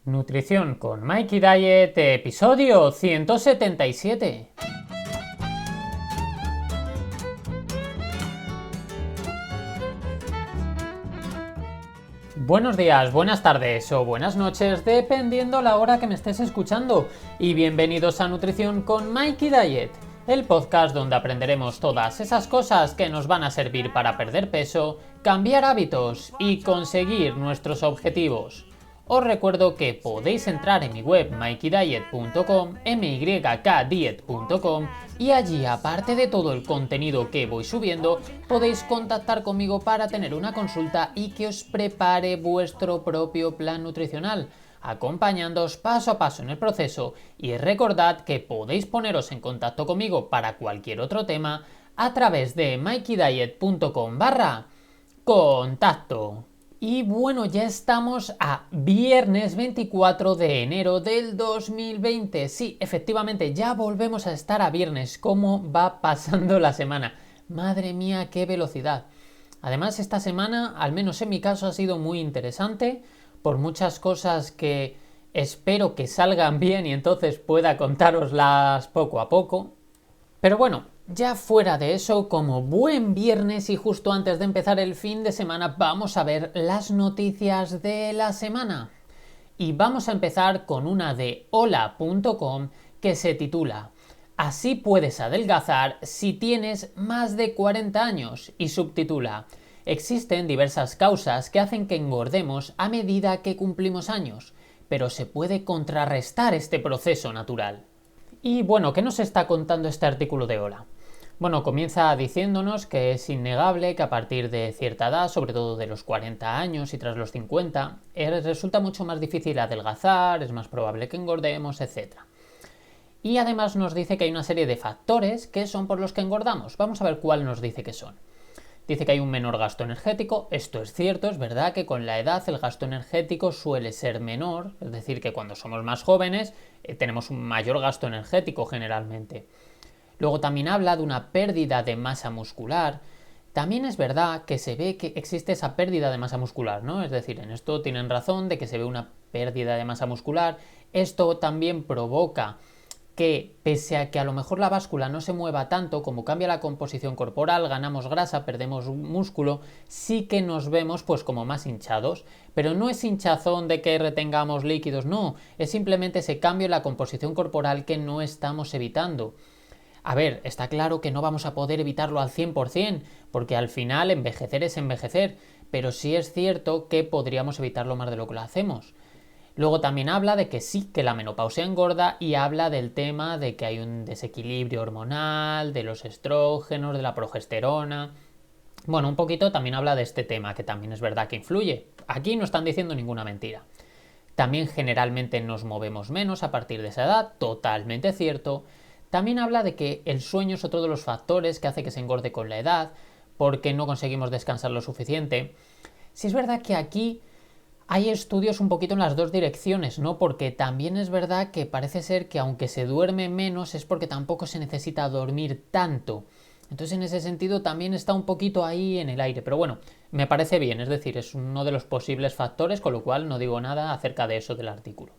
Nutrición con Mikey Diet, episodio 177. Buenos días, buenas tardes o buenas noches, dependiendo la hora que me estés escuchando. Y bienvenidos a Nutrición con Mikey Diet, el podcast donde aprenderemos todas esas cosas que nos van a servir para perder peso, cambiar hábitos y conseguir nuestros objetivos. Os recuerdo que podéis entrar en mi web mikeydiet.com, mykdiet.com, y allí, aparte de todo el contenido que voy subiendo, podéis contactar conmigo para tener una consulta y que os prepare vuestro propio plan nutricional, acompañándoos paso a paso en el proceso. Y recordad que podéis poneros en contacto conmigo para cualquier otro tema a través de mikeydiet.com/contacto. Y bueno, ya estamos a viernes 24 de enero del 2020. Sí, efectivamente, ya volvemos a estar a viernes. ¿Cómo va pasando la semana? Madre mía, qué velocidad. Además, esta semana, al menos en mi caso, ha sido muy interesante por muchas cosas que espero que salgan bien y entonces pueda contároslas poco a poco. Pero bueno, ya fuera de eso, como buen viernes y justo antes de empezar el fin de semana, vamos a ver las noticias de la semana. Y vamos a empezar con una de hola.com que se titula "Así puedes adelgazar si tienes más de 40 años" y subtitula "Existen diversas causas que hacen que engordemos a medida que cumplimos años, pero se puede contrarrestar este proceso natural". Y bueno, ¿qué nos está contando este artículo de Hola? Bueno, comienza diciéndonos que es innegable que a partir de cierta edad, sobre todo de los 40 años y tras los 50, resulta mucho más difícil adelgazar, es más probable que engordemos, etc. Y además nos dice que hay una serie de factores que son por los que engordamos. Vamos a ver cuál nos dice que son. Dice que hay un menor gasto energético. Esto es cierto, es verdad que con la edad el gasto energético suele ser menor, es decir, que cuando somos más jóvenes tenemos un mayor gasto energético generalmente. Luego también habla de una pérdida de masa muscular. También es verdad que se ve que existe esa pérdida de masa muscular, ¿no? Es decir, en esto tienen razón de que se ve una pérdida de masa muscular. Esto también provoca que, pese a que a lo mejor la báscula no se mueva tanto, como cambia la composición corporal, ganamos grasa, perdemos músculo, sí que nos vemos pues como más hinchados. Pero no es hinchazón de que retengamos líquidos, no, es simplemente ese cambio en la composición corporal que no estamos evitando. A ver, está claro que no vamos a poder evitarlo al 100%, porque al final envejecer es envejecer, pero sí es cierto que podríamos evitarlo más de lo que lo hacemos. Luego también habla de que sí, que la menopausia engorda, y habla del tema de que hay un desequilibrio hormonal, de los estrógenos, de la progesterona. Bueno, un poquito también habla de este tema, que también es verdad que influye. Aquí no están diciendo ninguna mentira. También generalmente nos movemos menos a partir de esa edad, totalmente cierto. También habla de que el sueño es otro de los factores que hace que se engorde con la edad, porque no conseguimos descansar lo suficiente. Sí es verdad que aquí hay estudios un poquito en las dos direcciones, ¿no? Porque también es verdad que parece ser que aunque se duerme menos es porque tampoco se necesita dormir tanto. Entonces en ese sentido también está un poquito ahí en el aire. Pero bueno, me parece bien, es decir, es uno de los posibles factores, con lo cual no digo nada acerca de eso del artículo.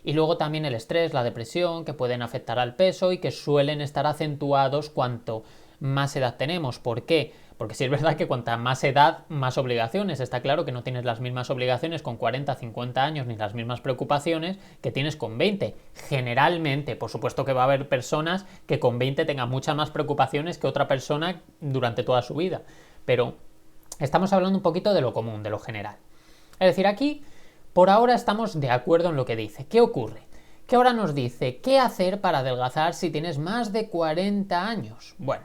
Y luego también el estrés, la depresión, que pueden afectar al peso y que suelen estar acentuados cuanto más edad tenemos. ¿Por qué? Porque sí es verdad que cuanta más edad, más obligaciones. Está claro que no tienes las mismas obligaciones con 40, 50 años, ni las mismas preocupaciones que tienes con 20. Generalmente, por supuesto que va a haber personas que con 20 tengan muchas más preocupaciones que otra persona durante toda su vida. Pero estamos hablando un poquito de lo común, de lo general. Es decir, aquí por ahora estamos de acuerdo en lo que dice. ¿Qué ocurre? Que ahora nos dice qué hacer para adelgazar si tienes más de 40 años. Bueno,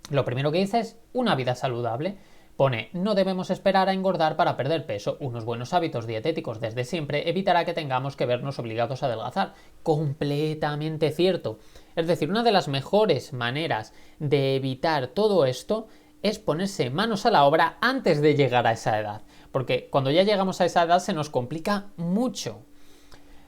lo primero que dice es una vida saludable. Pone, no debemos esperar a engordar para perder peso. Unos buenos hábitos dietéticos desde siempre evitará que tengamos que vernos obligados a adelgazar. Completamente cierto. Es decir, una de las mejores maneras de evitar todo esto es ponerse manos a la obra antes de llegar a esa edad. Porque cuando ya llegamos a esa edad se nos complica mucho.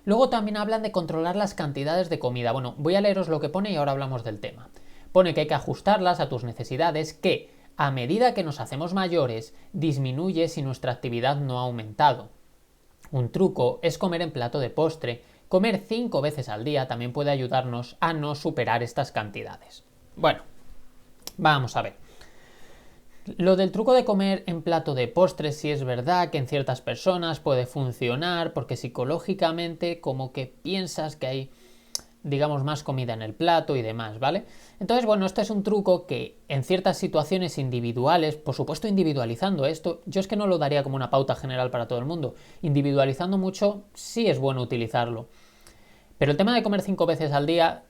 Luego también hablan de controlar las cantidades de comida. Bueno, voy a leeros lo que pone y ahora hablamos del tema. Pone que hay que ajustarlas a tus necesidades, que a medida que nos hacemos mayores disminuye si nuestra actividad no ha aumentado. Un truco es comer en plato de postre. Comer 5 veces al día también puede ayudarnos a no superar estas cantidades. Bueno, vamos a ver. Lo del truco de comer en plato de postre sí es verdad que en ciertas personas puede funcionar porque psicológicamente como que piensas que hay, digamos, más comida en el plato y demás, ¿vale? Entonces, bueno, este es un truco que en ciertas situaciones individuales, por supuesto individualizando esto, yo es que no lo daría como una pauta general para todo el mundo, individualizando mucho sí es bueno utilizarlo. Pero el tema de comer 5 veces al día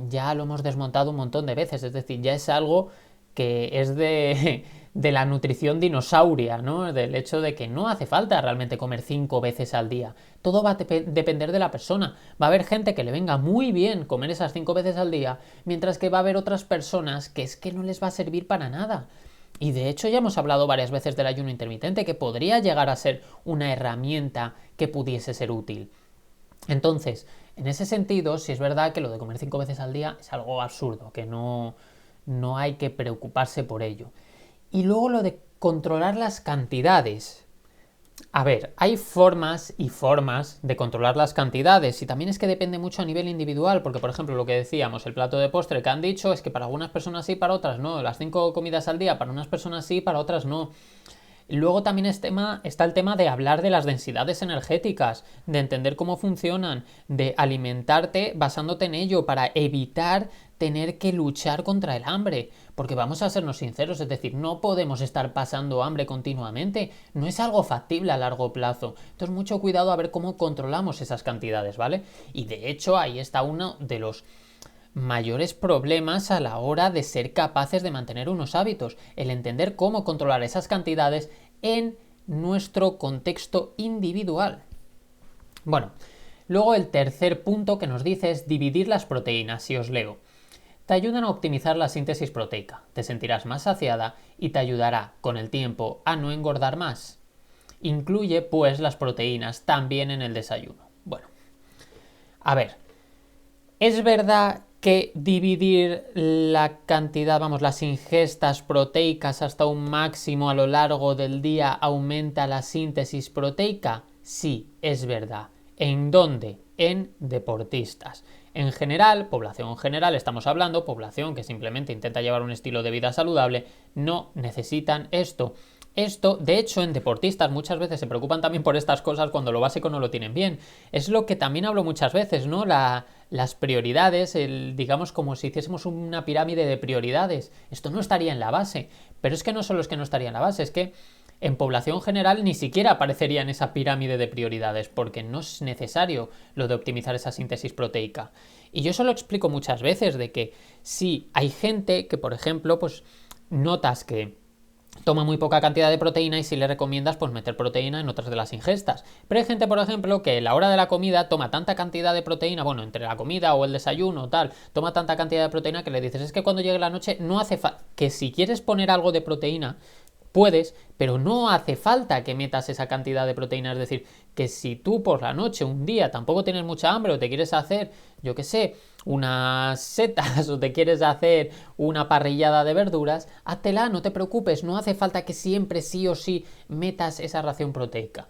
ya lo hemos desmontado un montón de veces, es decir, ya es algo que es de la nutrición dinosauria, ¿no? Del hecho de que no hace falta realmente comer 5 veces al día. Todo va a depender de la persona. Va a haber gente que le venga muy bien comer esas 5 veces al día, mientras que va a haber otras personas que es que no les va a servir para nada. Y de hecho ya hemos hablado varias veces del ayuno intermitente, que podría llegar a ser una herramienta que pudiese ser útil. Entonces, en ese sentido, sí es verdad que lo de comer 5 veces al día es algo absurdo, que no hay que preocuparse por ello. Y luego lo de controlar las cantidades. A ver, hay formas y formas de controlar las cantidades y también es que depende mucho a nivel individual, porque por ejemplo lo que decíamos, el plato de postre que han dicho es que para algunas personas sí, para otras no, las 5 comidas al día para unas personas sí, para otras no. Luego también está el tema de hablar de las densidades energéticas, de entender cómo funcionan, de alimentarte basándote en ello para evitar tener que luchar contra el hambre. Porque vamos a sernos sinceros, es decir, no podemos estar pasando hambre continuamente, no es algo factible a largo plazo. Entonces mucho cuidado a ver cómo controlamos esas cantidades, ¿vale? Y de hecho ahí está uno de los mayores problemas a la hora de ser capaces de mantener unos hábitos, el entender cómo controlar esas cantidades en nuestro contexto individual. Bueno, luego el tercer punto que nos dice es dividir las proteínas, si os leo. Te ayudan a optimizar la síntesis proteica, te sentirás más saciada y te ayudará con el tiempo a no engordar más. Incluye pues las proteínas también en el desayuno. Bueno, a ver, es verdad que dividir la cantidad, vamos, las ingestas proteicas hasta un máximo a lo largo del día aumenta la síntesis proteica. Sí, es verdad. ¿En dónde? En deportistas. En general, población general, estamos hablando, población que simplemente intenta llevar un estilo de vida saludable, no necesitan esto. Esto, de hecho, en deportistas muchas veces se preocupan también por estas cosas cuando lo básico no lo tienen bien. Es lo que también hablo muchas veces, ¿no? Las prioridades, digamos como si hiciésemos una pirámide de prioridades. Esto no estaría en la base. Pero es que no solo es que no estaría en la base, es que en población general ni siquiera aparecería en esa pirámide de prioridades, porque no es necesario lo de optimizar esa síntesis proteica. Y yo eso lo explico muchas veces, de que sí, hay gente que, por ejemplo, pues notas que toma muy poca cantidad de proteína y si le recomiendas pues meter proteína en otras de las ingestas. Pero hay gente, por ejemplo, que a la hora de la comida toma tanta cantidad de proteína, bueno, entre la comida o el desayuno o tal, toma tanta cantidad de proteína que le dices, es que cuando llegue la noche no hace falta, que si quieres poner algo de proteína, puedes, pero no hace falta que metas esa cantidad de proteína. Es decir, que si tú por la noche, un día, tampoco tienes mucha hambre o te quieres hacer, yo qué sé, unas setas o te quieres hacer una parrillada de verduras, háztela, no te preocupes, no hace falta que siempre sí o sí metas esa ración proteica.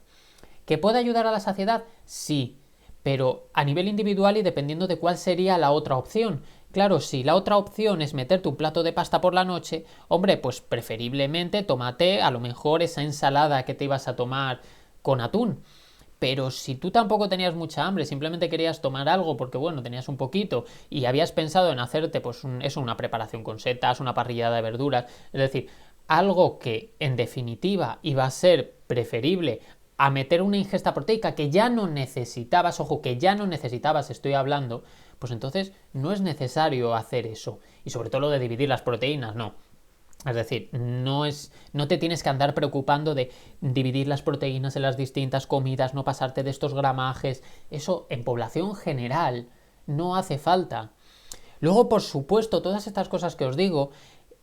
¿Que puede ayudar a la saciedad? Sí, pero a nivel individual y dependiendo de cuál sería la otra opción. Claro, si la otra opción es meterte un plato de pasta por la noche, hombre, pues preferiblemente tómate a lo mejor esa ensalada que te ibas a tomar con atún. Pero si tú tampoco tenías mucha hambre, simplemente querías tomar algo porque, bueno, tenías un poquito y habías pensado en hacerte, pues, una preparación con setas, una parrillada de verduras, es decir, algo que en definitiva iba a ser preferible a meter una ingesta proteica que ya no necesitabas, ojo, que ya no necesitabas, estoy hablando, pues entonces no es necesario hacer eso. Y sobre todo lo de dividir las proteínas, no. Es decir, no te tienes que andar preocupando de dividir las proteínas en las distintas comidas, no pasarte de estos gramajes. Eso en población general no hace falta. Luego, por supuesto, todas estas cosas que os digo,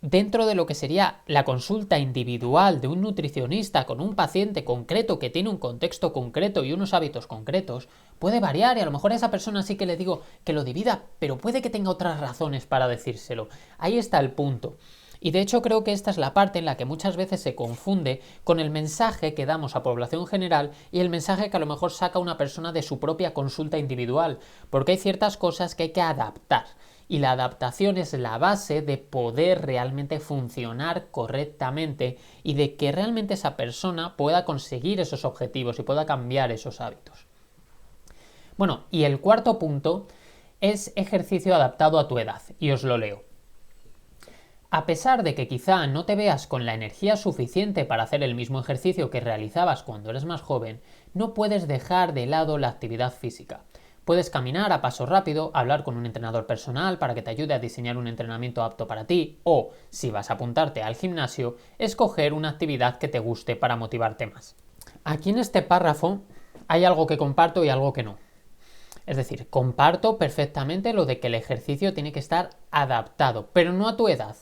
dentro de lo que sería la consulta individual de un nutricionista con un paciente concreto que tiene un contexto concreto y unos hábitos concretos, puede variar y a lo mejor a esa persona sí que le digo que lo divida, pero puede que tenga otras razones para decírselo. Ahí está el punto. Y de hecho creo que esta es la parte en la que muchas veces se confunde con el mensaje que damos a población general y el mensaje que a lo mejor saca una persona de su propia consulta individual, porque hay ciertas cosas que hay que adaptar. Y la adaptación es la base de poder realmente funcionar correctamente y de que realmente esa persona pueda conseguir esos objetivos y pueda cambiar esos hábitos. Bueno, y el cuarto punto es ejercicio adaptado a tu edad, y os lo leo. A pesar de que quizá no te veas con la energía suficiente para hacer el mismo ejercicio que realizabas cuando eres más joven, no puedes dejar de lado la actividad física. Puedes caminar a paso rápido, hablar con un entrenador personal para que te ayude a diseñar un entrenamiento apto para ti o, si vas a apuntarte al gimnasio, escoger una actividad que te guste para motivarte más. Aquí en este párrafo hay algo que comparto y algo que no. Es decir, comparto perfectamente lo de que el ejercicio tiene que estar adaptado, pero no a tu edad.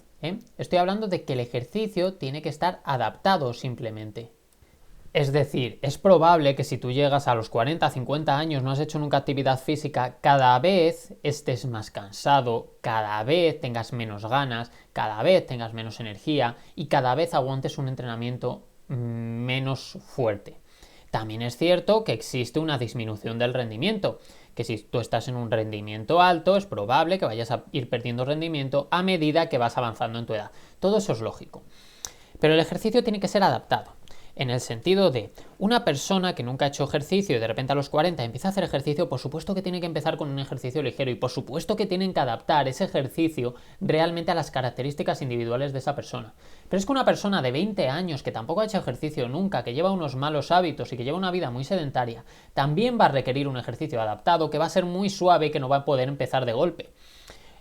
Estoy hablando de que el ejercicio tiene que estar adaptado simplemente. Es decir, es probable que si tú llegas a los 40, 50 años, no has hecho nunca actividad física, cada vez estés más cansado, cada vez tengas menos ganas, cada vez tengas menos energía y cada vez aguantes un entrenamiento menos fuerte. También es cierto que existe una disminución del rendimiento, que si tú estás en un rendimiento alto es probable que vayas a ir perdiendo rendimiento a medida que vas avanzando en tu edad. Todo eso es lógico. Pero el ejercicio tiene que ser adaptado, en el sentido de una persona que nunca ha hecho ejercicio y de repente a los 40 empieza a hacer ejercicio, por supuesto que tiene que empezar con un ejercicio ligero y por supuesto que tienen que adaptar ese ejercicio realmente a las características individuales de esa persona. Pero es que una persona de 20 años que tampoco ha hecho ejercicio nunca, que lleva unos malos hábitos y que lleva una vida muy sedentaria, también va a requerir un ejercicio adaptado que va a ser muy suave y que no va a poder empezar de golpe.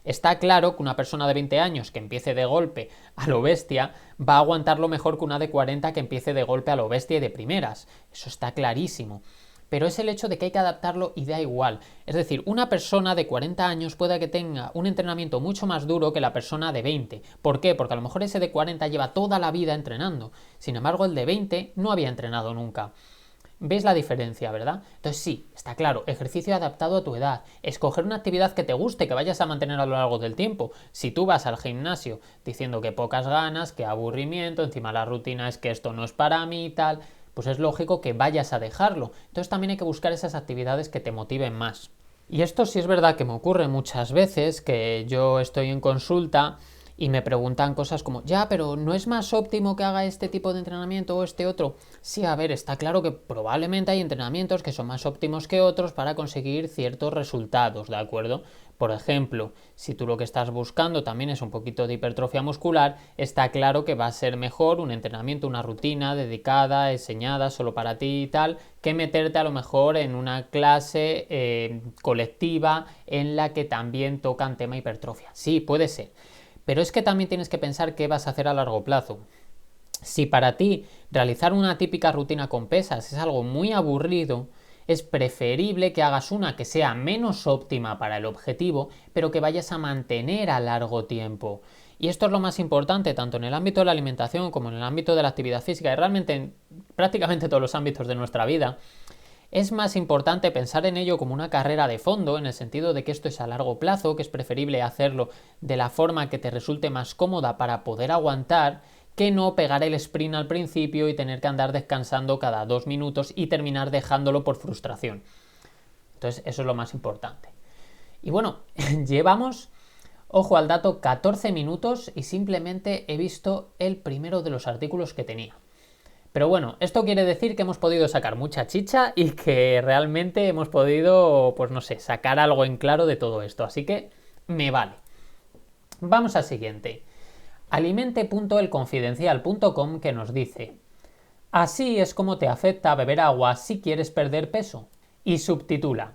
Está claro que una persona de 20 años que empiece de golpe a lo bestia va a aguantarlo mejor que una de 40 que empiece de golpe a lo bestia y de primeras. Eso está clarísimo. Pero es el hecho de que hay que adaptarlo y da igual. Es decir, una persona de 40 años puede que tenga un entrenamiento mucho más duro que la persona de 20. ¿Por qué? Porque a lo mejor ese de 40 lleva toda la vida entrenando. Sin embargo, el de 20 no había entrenado nunca. ¿Veis la diferencia, verdad? Entonces sí, está claro, ejercicio adaptado a tu edad, escoger una actividad que te guste, que vayas a mantener a lo largo del tiempo. Si tú vas al gimnasio diciendo que pocas ganas, que aburrimiento, encima la rutina es que esto no es para mí y tal, pues es lógico que vayas a dejarlo. Entonces también hay que buscar esas actividades que te motiven más. Y esto sí es verdad que me ocurre muchas veces, que yo estoy en consulta y me preguntan cosas como, ya, pero ¿no es más óptimo que haga este tipo de entrenamiento o este otro? Sí, a ver, está claro que probablemente hay entrenamientos que son más óptimos que otros para conseguir ciertos resultados, ¿de acuerdo? Por ejemplo, si tú lo que estás buscando también es un poquito de hipertrofia muscular, está claro que va a ser mejor un entrenamiento, una rutina dedicada, diseñada solo para ti y tal, que meterte a lo mejor en una clase colectiva en la que también tocan tema hipertrofia. Sí, puede ser. Pero es que también tienes que pensar qué vas a hacer a largo plazo. Si para ti realizar una típica rutina con pesas es algo muy aburrido, es preferible que hagas una que sea menos óptima para el objetivo, pero que vayas a mantener a largo tiempo. Y esto es lo más importante, tanto en el ámbito de la alimentación como en el ámbito de la actividad física y realmente en prácticamente todos los ámbitos de nuestra vida. Es más importante pensar en ello como una carrera de fondo, en el sentido de que esto es a largo plazo, que es preferible hacerlo de la forma que te resulte más cómoda para poder aguantar, que no pegar el sprint al principio y tener que andar descansando cada 2 minutos y terminar dejándolo por frustración. Entonces eso es lo más importante. Y bueno, llevamos, ojo al dato, 14 minutos y simplemente he visto el primero de los artículos que tenía. Pero bueno, esto quiere decir que hemos podido sacar mucha chicha y que realmente hemos podido, pues no sé, sacar algo en claro de todo esto. Así que me vale. Vamos al siguiente. Alimente.elconfidencial.com que nos dice: así es como te afecta beber agua si quieres perder peso. Y subtitula: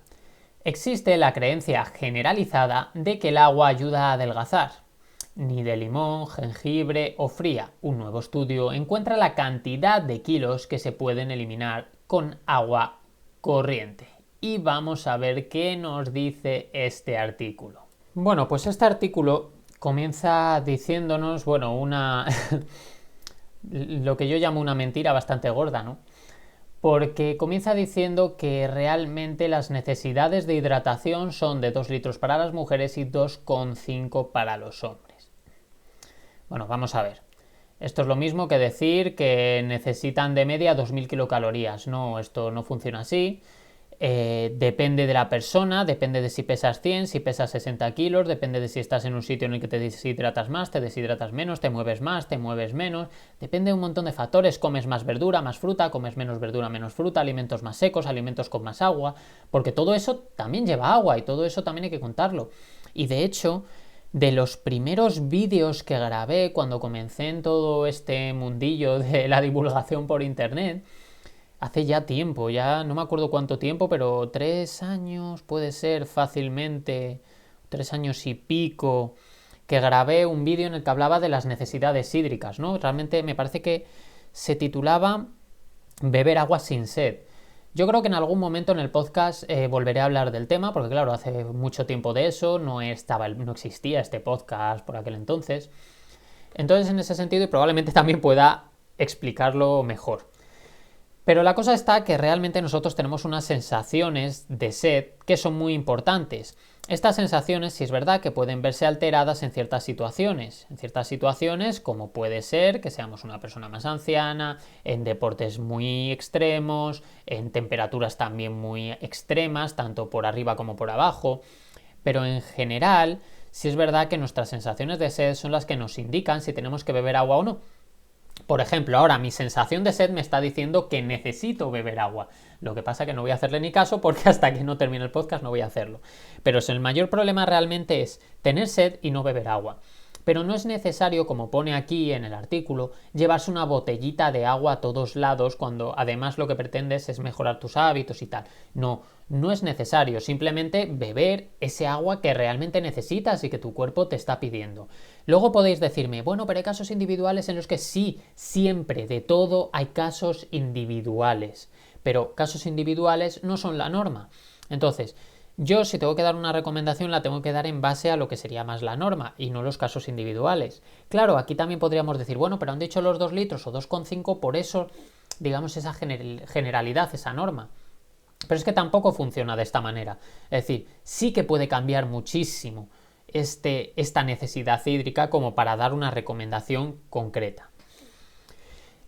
existe la creencia generalizada de que el agua ayuda a adelgazar. Ni de limón, jengibre o fría. Un nuevo estudio encuentra la cantidad de kilos que se pueden eliminar con agua corriente. Y vamos a ver qué nos dice este artículo. Bueno, pues este artículo comienza diciéndonos, bueno, lo que yo llamo una mentira bastante gorda, ¿no? Porque comienza diciendo que realmente las necesidades de hidratación son de 2 litros para las mujeres y 2,5 para los hombres. Bueno, vamos a ver. Esto es lo mismo que decir que necesitan de media 2000 kilocalorías. No, esto no funciona así. Depende de la persona, depende de si pesas 100, si pesas 60 kilos, depende de si estás en un sitio en el que te deshidratas más, te deshidratas menos, te mueves más, te mueves menos, depende de un montón de factores, comes más verdura, más fruta, comes menos verdura, menos fruta, alimentos más secos, alimentos con más agua, porque todo eso también lleva agua y todo eso también hay que contarlo. Y de hecho, de los primeros vídeos que grabé cuando comencé en todo este mundillo de la divulgación por internet, hace ya tiempo, ya no me acuerdo cuánto tiempo, pero 3 años puede ser fácilmente, 3 años y pico, que grabé un vídeo en el que hablaba de las necesidades hídricas, ¿no? Realmente me parece que se titulaba Beber agua sin sed. Yo creo que en algún momento en el podcast volveré a hablar del tema, porque claro, hace mucho tiempo de eso, no existía este podcast por aquel entonces. Entonces, en ese sentido, y probablemente también pueda explicarlo mejor. Pero la cosa está que realmente nosotros tenemos unas sensaciones de sed que son muy importantes. Estas sensaciones, sí es verdad que pueden verse alteradas en ciertas situaciones. En ciertas situaciones, como puede ser que seamos una persona más anciana, en deportes muy extremos, en temperaturas también muy extremas, tanto por arriba como por abajo. Pero en general, sí es verdad que nuestras sensaciones de sed son las que nos indican si tenemos que beber agua o no. Por ejemplo, ahora mi sensación de sed me está diciendo que necesito beber agua. Lo que pasa es que no voy a hacerle ni caso porque hasta que no termine el podcast no voy a hacerlo. Pero el mayor problema realmente es tener sed y no beber agua. Pero no es necesario, como pone aquí en el artículo, llevarse una botellita de agua a todos lados cuando además lo que pretendes es mejorar tus hábitos y tal. No, no es necesario, simplemente beber ese agua que realmente necesitas y que tu cuerpo te está pidiendo. Luego podéis decirme, bueno, pero hay casos individuales en los que sí, siempre, de todo hay casos individuales. Pero casos individuales no son la norma. Entonces, yo si tengo que dar una recomendación la tengo que dar en base a lo que sería más la norma y no los casos individuales. Claro, aquí también podríamos decir, bueno, pero han dicho los 2 litros o 2,5, por eso, digamos, esa generalidad, esa norma. Pero es que tampoco funciona de esta manera. Es decir, sí que puede cambiar muchísimo esta necesidad hídrica como para dar una recomendación concreta.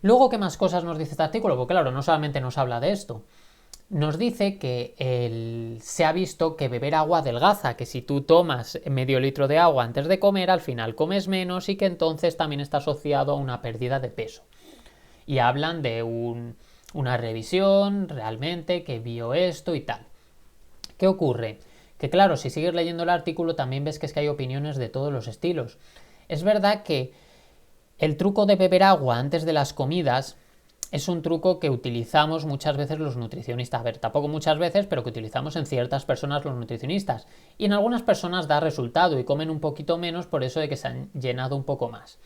Luego, ¿qué más cosas nos dice este artículo? Porque claro, no solamente nos habla de esto. Nos dice que se ha visto que beber agua adelgaza, que si tú tomas medio litro de agua antes de comer, al final comes menos y que entonces también está asociado a una pérdida de peso. Y hablan de una revisión realmente que vio esto y tal. ¿Qué ocurre? Que claro, si sigues leyendo el artículo también ves que es que hay opiniones de todos los estilos. Es verdad que el truco de beber agua antes de las comidas es un truco que utilizamos muchas veces los nutricionistas. A ver, tampoco muchas veces, pero que utilizamos en ciertas personas los nutricionistas. Y en algunas personas da resultado y comen un poquito menos por eso de que se han llenado un poco más.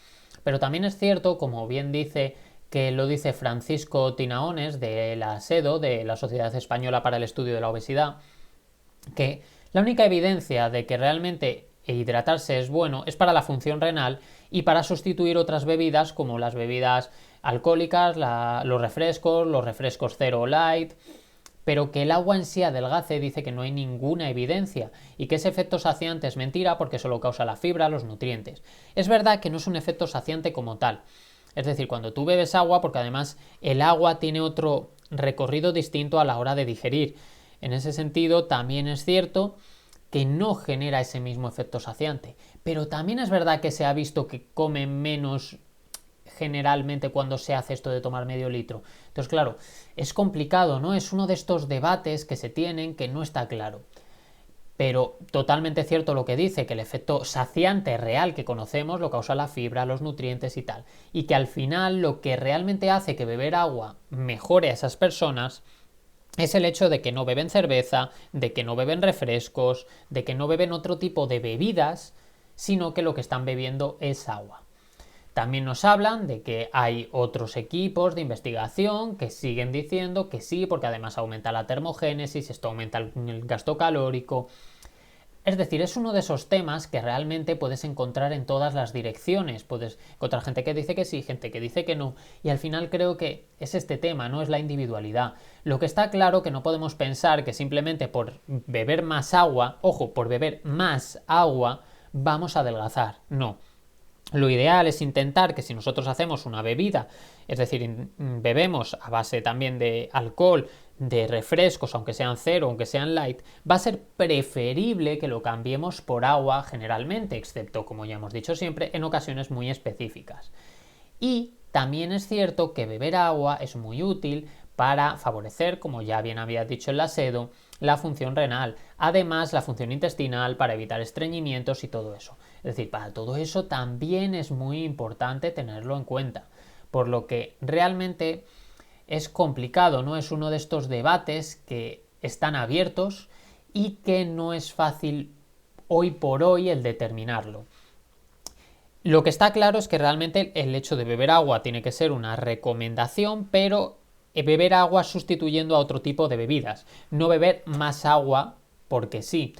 Pero también es cierto, como bien dice, que lo dice Francisco Tinaones de la SEDO, de la Sociedad Española para el Estudio de la Obesidad, que la única evidencia de que realmente hidratarse es bueno es para la función renal y para sustituir otras bebidas como las bebidas alcohólicas, los refrescos cero light, pero que el agua en sí adelgace dice que no hay ninguna evidencia y que ese efecto saciante es mentira porque solo causa la fibra, los nutrientes. Es verdad que no es un efecto saciante como tal. Es decir, cuando tú bebes agua, porque además el agua tiene otro recorrido distinto a la hora de digerir. En ese sentido, también es cierto que no genera ese mismo efecto saciante. Pero también es verdad que se ha visto que come menos generalmente cuando se hace esto de tomar medio litro. Entonces, claro, es complicado, ¿no? Es uno de estos debates que se tienen que no está claro. Pero totalmente cierto lo que dice, que el efecto saciante real que conocemos lo causa la fibra, los nutrientes y tal. Y que al final lo que realmente hace que beber agua mejore a esas personas es el hecho de que no beben cerveza, de que no beben refrescos, de que no beben otro tipo de bebidas, sino que lo que están bebiendo es agua. También nos hablan de que hay otros equipos de investigación que siguen diciendo que sí, porque además aumenta la termogénesis, esto aumenta el gasto calórico. Es decir, es uno de esos temas que realmente puedes encontrar en todas las direcciones. Puedes encontrar gente que dice que sí, gente que dice que no. Y al final creo que es este tema, no es la individualidad. Lo que está claro que no podemos pensar que simplemente por beber más agua, ojo, por beber más agua, vamos a adelgazar. No. Lo ideal es intentar que si nosotros hacemos una bebida, es decir, bebemos a base también de alcohol, de refrescos, aunque sean cero, aunque sean light, va a ser preferible que lo cambiemos por agua generalmente, excepto, como ya hemos dicho siempre, en ocasiones muy específicas. Y también es cierto que beber agua es muy útil para favorecer, como ya bien había dicho en la SEDO, la función renal, además la función intestinal para evitar estreñimientos y todo eso. Es decir, para todo eso también es muy importante tenerlo en cuenta, por lo que realmente es complicado, ¿no? Es uno de estos debates que están abiertos y que no es fácil hoy por hoy el determinarlo. Lo que está claro es que realmente el hecho de beber agua tiene que ser una recomendación, pero beber agua sustituyendo a otro tipo de bebidas. No beber más agua porque sí.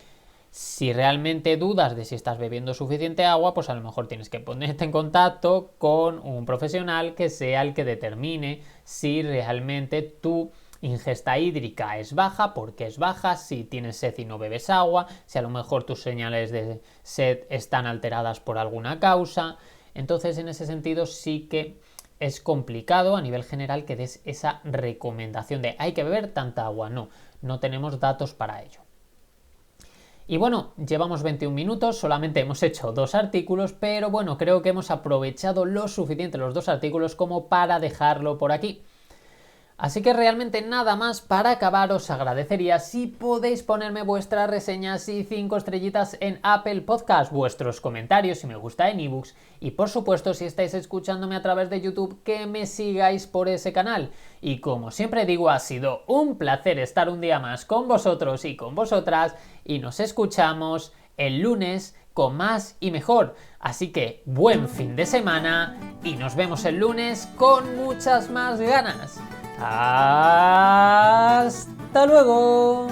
Si realmente dudas de si estás bebiendo suficiente agua, pues a lo mejor tienes que ponerte en contacto con un profesional que sea el que determine si realmente tú ingesta hídrica es baja, porque es baja, si tienes sed y no bebes agua, si a lo mejor tus señales de sed están alteradas por alguna causa. Entonces, en ese sentido sí que es complicado a nivel general que des esa recomendación de hay que beber tanta agua. No tenemos datos para ello. Y bueno, llevamos 21 minutos, solamente hemos hecho 2 artículos, pero bueno, creo que hemos aprovechado lo suficiente los 2 artículos como para dejarlo por aquí. Así que realmente nada más. Para acabar os agradecería si podéis ponerme vuestras reseñas y 5 estrellitas en Apple Podcast, vuestros comentarios si me gusta en ebooks y por supuesto si estáis escuchándome a través de YouTube que me sigáis por ese canal. Y como siempre digo, ha sido un placer estar un día más con vosotros y con vosotras y nos escuchamos el lunes con más y mejor. Así que buen fin de semana y nos vemos el lunes con muchas más ganas. ¡Hasta luego!